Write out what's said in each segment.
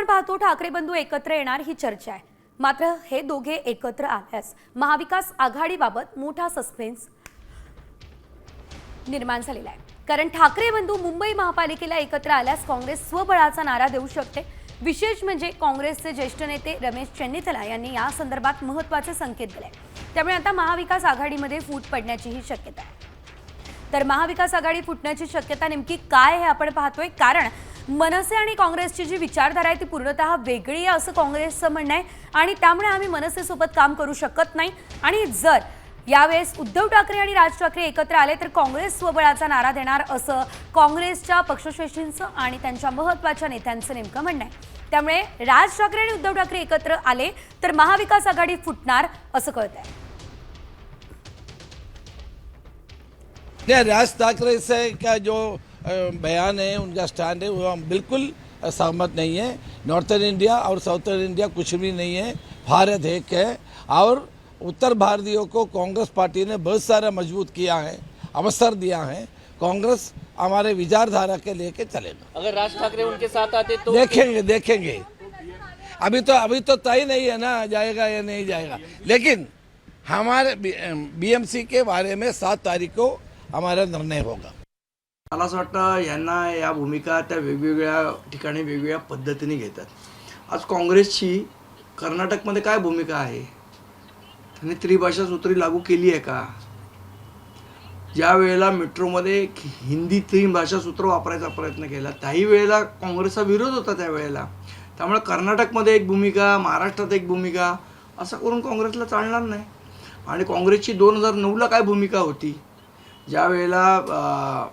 आपण पाहतो ठाकरे बंधू एकत्र येणार ही चर्चा आहे। मात्र हे दोघे एकत्र आल्यास महाविकास आघाडीबाबत मोठा सस्पेन्स निर्माण झालेला आहे। कारण ठाकरे बंधू मुंबई महापालिकेला एकत्र आल्यास काँग्रेस स्वबळाचा नारा देऊ शकते। विशेष म्हणजे काँग्रेसचे ज्येष्ठ नेते रमेश चेन्निथला यांनी या संदर्भात महत्त्वाचे संकेत दिले। त्यामुळे आता महाविकास आघाडीमध्ये फूट पडण्याचीही शक्यता आहे। तर महाविकास आघाडी फुटण्याची शक्यता नेमकी काय हे आपण पाहतोय। कारण मनसे आणि काँग्रेसची जी विचारधारा आहे ती पूर्णतः वेगळी आहे असं काँग्रेसचं म्हणणं आहे आणि त्यामुळे आम्ही मनसेसोबत काम करू शकत नाही। आणि जर यावेळेस उद्धव ठाकरे आणि राज ठाकरे एकत्र आले तर काँग्रेस स्वबळाचा नारा देणार असं काँग्रेसच्या पक्षश्रेष्ठींचं आणि त्यांच्या महत्त्वाच्या नेत्यांचं नेमकं म्हणणं आहे। त्यामुळे राज ठाकरे आणि उद्धव ठाकरे एकत्र आले तर महाविकास आघाडी फुटणार असं कळतंय। राज ठाकरे से का जो बयान है, उनका स्टैंड है, वो हम बिल्कुल सहमत नहीं है। नॉर्थर्न इंडिया और साउथर्न इंडिया कुछ भी नहीं है, भारत एक है। और उत्तर भारतीयों को कांग्रेस पार्टी ने बहुत सारा मजबूत किया है, अवसर दिया है। कांग्रेस हमारे विचारधारा के लेके चलेगा। अगर राज ठाकरे उनके साथ आते तो देखेंगे अभी तो तय नहीं है ना, जाएगा या नहीं जाएगा। लेकिन हमारे बीएमसी के बारे में 7 तारीख को हमारा निर्णय होगा। मला असं वाटतं यांना या भूमिका त्या वेगवेगळ्या ठिकाणी वेगवेगळ्या पद्धतीने घेतात। आज काँग्रेसची कर्नाटकमध्ये काय भूमिका आहे? त्यांनी त्रिभाषा सूत्री लागू केली आहे का? ज्या वेळेला मेट्रोमध्ये हिंदी त्रिभाषा सूत्र वापरायचा प्रयत्न केला त्याही वेळेला काँग्रेसचा विरोध होता त्यावेळेला। त्यामुळे कर्नाटकमध्ये एक भूमिका, महाराष्ट्रात एक भूमिका, असं करून काँग्रेसला चालणार नाही। आणि काँग्रेसची 2009ला काय भूमिका होती? ज्या वेळेला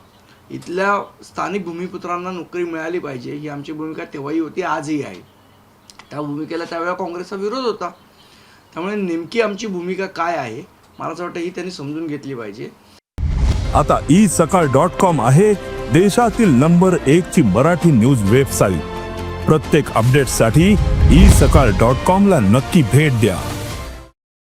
इथल्या स्थानिक भूमिपुत्रांना नोकरी मिळाली पाहिजे ही आमची भूमिका तेव्हाही होती, आजही आहे। त्या भूमिकेला त्यावेळेला काँग्रेसचा विरोध होता। त्यामुळे नेमकी आमची भूमिका काय आहे मला असं वाटतं ही त्यांनी समजून घेतली पाहिजे। आता isakal.com आहे देशातील नंबर 1 ची मराठी न्यूज वेबसाईट। प्रत्येक अपडेटसाठी isakal.com ला नक्की भेट द्या।